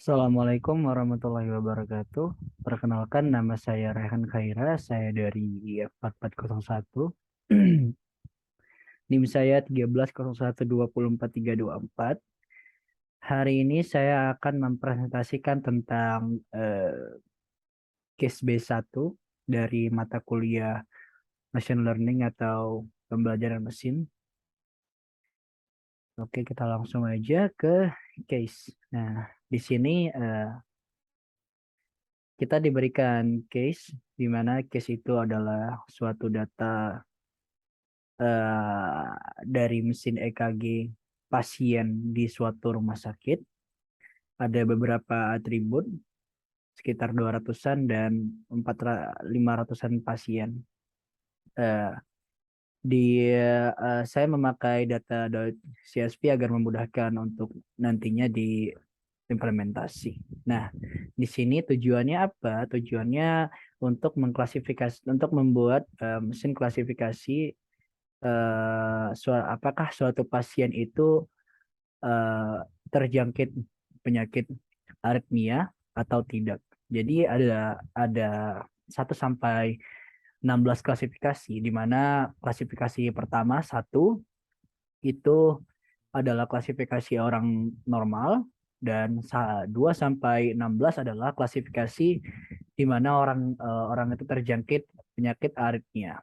Assalamualaikum warahmatullahi wabarakatuh. Perkenalkan, nama saya Rehan Khaira, saya dari IF4401. NIM saya 1301204324. Hari ini saya akan mempresentasikan tentang case B1 dari mata kuliah Machine Learning atau pembelajaran mesin. Oke, kita langsung aja ke case. Nah, di sini kita diberikan case, di mana case itu adalah suatu data dari mesin EKG pasien di suatu rumah sakit. Ada beberapa atribut, sekitar 200-an dan 500-an pasien. Eh, saya memakai data.csv agar memudahkan untuk nantinya diimplementasi. Nah, di sini tujuannya apa? Tujuannya untuk mengklasifikasi, untuk membuat mesin klasifikasi apakah suatu pasien itu terjangkit penyakit aritmia atau tidak. Jadi ada 1 sampai 16 klasifikasi, di mana klasifikasi pertama 1 itu adalah klasifikasi orang normal, dan 2 sampai 16 adalah klasifikasi di mana orang itu terjangkit penyakit aritmia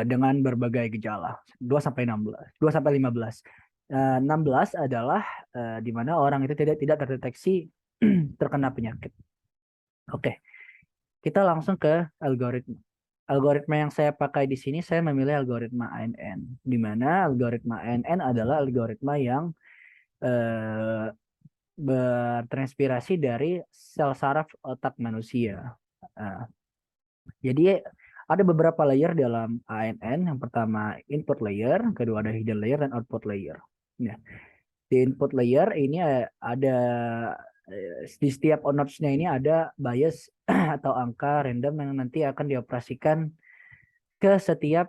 dengan berbagai gejala. 2 sampai 15. 16 adalah di mana orang itu tidak terdeteksi terkena penyakit. Oke, kita langsung ke algoritma. Algoritma yang saya pakai di sini, saya memilih algoritma ANN, di mana algoritma ANN adalah algoritma yang eh, bertranspirasi dari sel saraf otak manusia. Uh, jadi ada beberapa layer dalam ANN. Yang pertama input layer, kedua ada hidden layer, dan output layer. Nah, di input layer ini ada di setiap nodes-nya ini ada bias atau angka random yang nanti akan dioperasikan ke setiap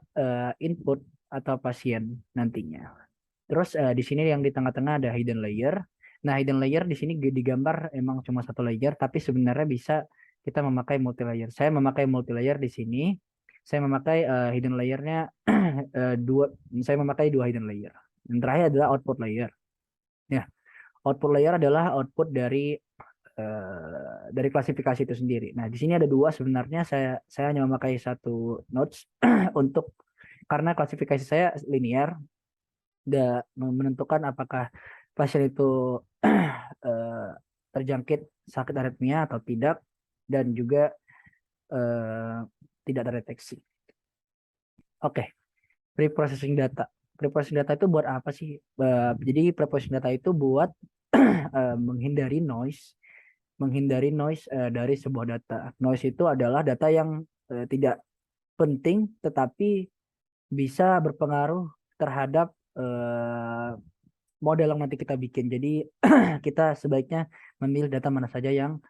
input atau pasien nantinya. Terus di sini yang di tengah-tengah ada hidden layer. Nah, hidden layer di sini digambar emang cuma 1 layer, tapi sebenarnya bisa kita memakai multi layer. Saya memakai multi layer di sini. Saya memakai hidden layernya dua. Saya memakai 2 hidden layer. Yang terakhir adalah output layer. Ya, output layer adalah output dari klasifikasi itu sendiri. Nah, di sini ada 2 sebenarnya. Saya hanya memakai 1 nodes untuk karena klasifikasi saya linear, menentukan apakah pasien itu eh, terjangkit sakit aritmia atau tidak, dan juga eh, tidak terdeteksi. Oke, preprocessing data. Preprocessing data itu buat apa sih? Jadi preprocessing data itu buat menghindari noise dari sebuah data. Noise itu adalah data yang tidak penting tetapi bisa berpengaruh terhadap model yang nanti kita bikin. Jadi kita sebaiknya memilih data mana saja yang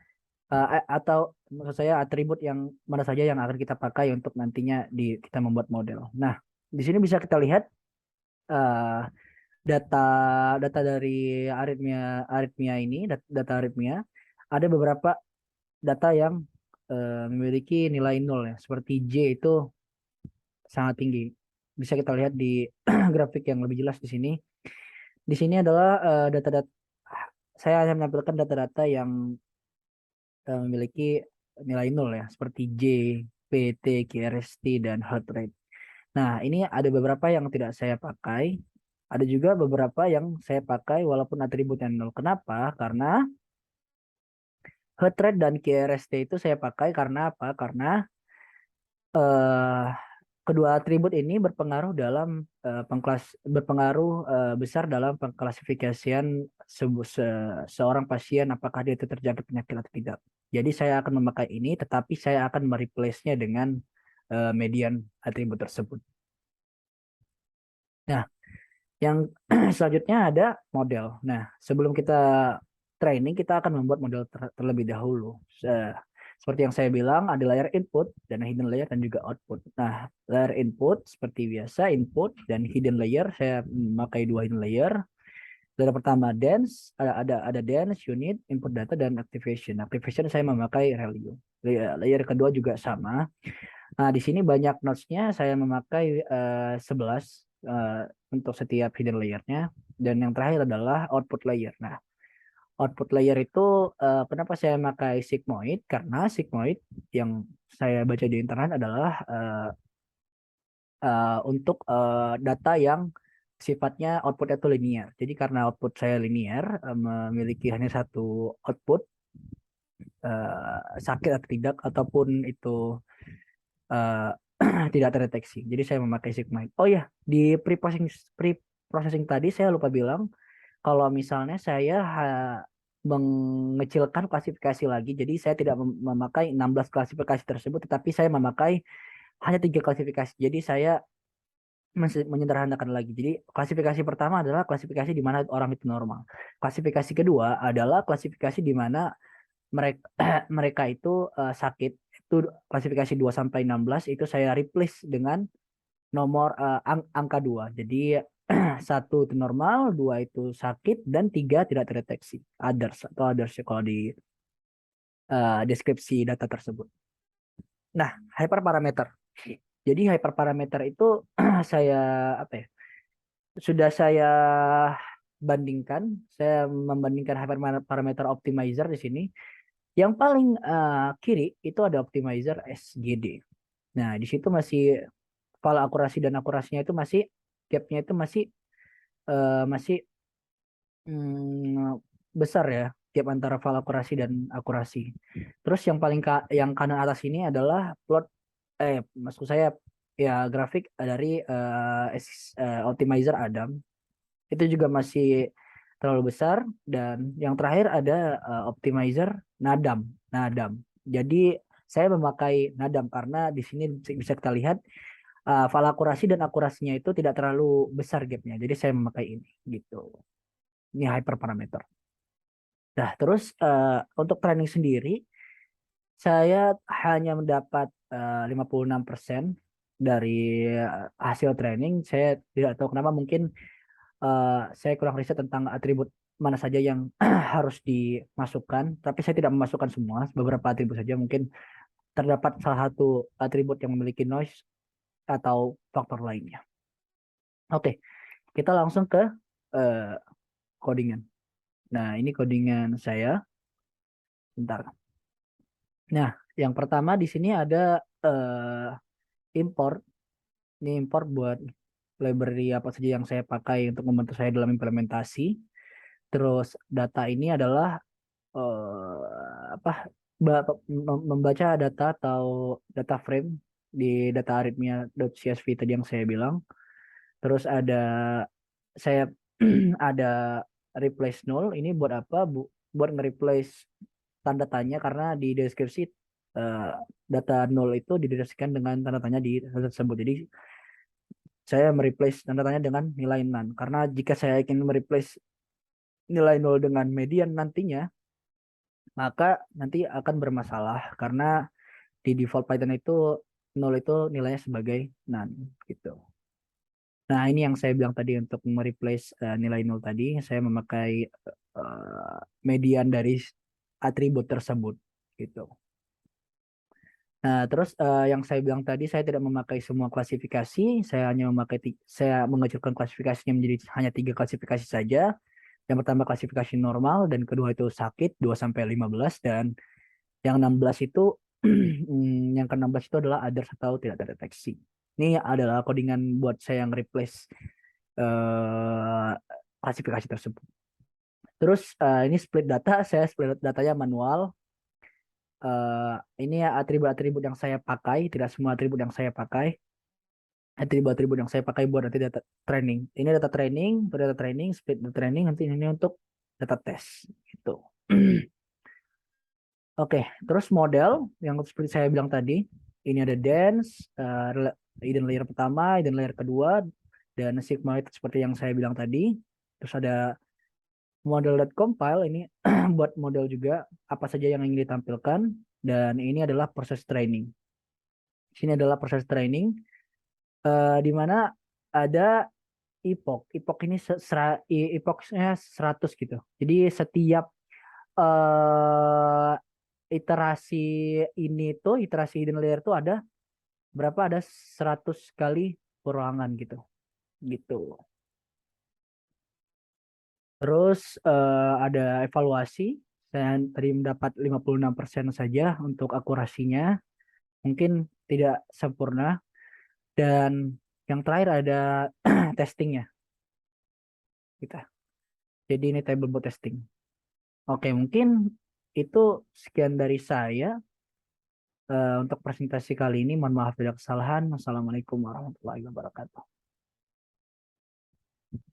atau maksud saya atribut yang mana saja yang akan kita pakai untuk nantinya kita membuat model. Nah, di sini bisa kita lihat uh, data data dari aritmia ini, data aritmia, ada beberapa data yang memiliki nilai nol ya, seperti J itu sangat tinggi. Bisa kita lihat di grafik yang lebih jelas di sini. Di sini adalah data-data, saya hanya menampilkan data-data yang memiliki nilai nol ya, seperti J, PT, QRST, dan heart rate. Nah, ini ada beberapa yang tidak saya pakai. Ada juga beberapa yang saya pakai walaupun atributnya nol. Kenapa? Karena heart rate dan QRST itu saya pakai karena apa? Karena eh, kedua atribut ini berpengaruh besar dalam pengklasifikasian seorang pasien apakah dia itu terjangkit penyakit atau tidak. Jadi saya akan memakai ini, tetapi saya akan mereplace-nya dengan median atribut tersebut. Nah, yang selanjutnya ada model. Nah, sebelum kita training, kita akan membuat model terlebih dahulu. Seperti yang saya bilang, ada layer input dan hidden layer dan juga output. Nah, layer input seperti biasa, input dan hidden layer. Saya memakai 2 hidden layer. Layer pertama dance, ada dance, unit, input data, dan activation. Activation saya memakai Relio. Layer kedua juga sama. Nah, di sini banyak nodes-nya saya memakai 11 untuk setiap hidden layer-nya. Dan yang terakhir adalah output layer. Nah, output layer itu kenapa saya memakai sigmoid? Karena sigmoid yang saya baca di internet adalah untuk data yang sifatnya output itu linear. Jadi karena output saya linear, memiliki hanya satu output, sakit atau tidak, ataupun itu eh, tidak terdeteksi. Jadi saya memakai sigmoid. Oh ya, di pre-processing tadi saya lupa bilang kalau misalnya saya mengecilkan klasifikasi lagi, jadi saya tidak memakai 16 klasifikasi tersebut, tetapi saya memakai hanya 3 klasifikasi. Jadi saya menyederhanakan lagi. Jadi klasifikasi pertama adalah klasifikasi di mana orang itu normal. Klasifikasi kedua adalah klasifikasi di mana mereka mereka itu sakit. Itu klasifikasi 2 sampai 16 itu saya replace dengan nomor angka 2. Jadi satu itu normal, dua itu sakit, dan tiga tidak terdeteksi. Others atau others ya kalau di deskripsi data tersebut. Nah, hyperparameter. Jadi hyperparameter itu saya apa ya? Sudah saya bandingkan, saya membandingkan hyperparameter optimizer di sini. Yang paling kiri itu ada optimizer SGD. Nah, di situ masih file akurasi dan akurasinya itu masih gapnya itu masih besar ya, gap antara file akurasi dan akurasi. Terus yang yang kanan atas ini adalah plot maksud saya ya grafik dari optimizer Adam. Itu juga masih terlalu besar, dan yang terakhir ada optimizer Nadam. Nadam. Jadi saya memakai Nadam karena di sini bisa kita lihat file akurasi dan akurasinya itu tidak terlalu besar gapnya. Jadi saya memakai ini gitu. Ini hyperparameter. Nah, terus untuk training sendiri saya hanya mendapat 56% dari hasil training. Saya tidak tahu kenapa, mungkin saya kurang riset tentang atribut mana saja yang harus dimasukkan, tapi saya tidak memasukkan semua, beberapa atribut saja. Mungkin terdapat salah satu atribut yang memiliki noise atau faktor lainnya. Oke, kita langsung ke uh, codingan. Nah, ini codingan saya. Bentar. Nah, yang pertama di sini ada import. Ini import buat library apa saja yang saya pakai untuk membantu saya dalam implementasi. Terus data ini adalah apa membaca data atau data frame di data arithmetic.csv tadi yang saya bilang. Terus saya ada replace null. Ini buat apa? Buat nge-replace tanda tanya, karena di deskripsi eh, data null itu dideskripsikan dengan tanda tanya di data tersebut. Jadi saya mereplace tanda tanya dengan nilai none, karena jika saya ingin mereplace nilai nol dengan median nantinya, maka nanti akan bermasalah karena di default Python itu nol itu nilainya sebagai none gitu. Nah, ini yang saya bilang tadi, untuk mereplace nilai nol tadi saya memakai median dari atribut tersebut gitu. Nah, terus yang saya bilang tadi, saya tidak memakai semua klasifikasi, saya mengecilkan klasifikasinya menjadi hanya 3 klasifikasi saja. Yang pertama klasifikasi normal, dan kedua itu sakit 2 sampai 15, dan yang 16 itu yang ke-16 itu adalah others atau tidak terdeteksi. Ini adalah codingan buat saya yang replace klasifikasi tersebut. Terus ini split data, saya split datanya manual. Ini ya atribut-atribut yang saya pakai, tidak semua atribut yang saya pakai. Atribut-atribut yang saya pakai buat nanti data training. Ini data training, data training, split data training, nanti ini untuk data test gitu. Oke, terus model yang seperti saya bilang tadi, ini ada dance, hidden layer pertama, hidden layer kedua, dan sigmoid seperti yang saya bilang tadi. Terus ada model.compile, ini buat model juga apa saja yang ingin ditampilkan, dan ini adalah proses training. Sini adalah proses training di mana ada epoch ini epochnya 100 gitu. Jadi setiap eh iterasi iterasi hidden layer tuh ada berapa? Ada 100 kali perulangan gitu. Gitu. Terus ada evaluasi. Saya tadi mendapat 56% saja untuk akurasinya. Mungkin tidak sempurna. Dan yang terakhir ada testingnya kita. Jadi ini table buat testing. Oke, mungkin itu sekian dari saya untuk presentasi kali ini. Mohon maaf bila kesalahan. Wassalamualaikum warahmatullahi wabarakatuh.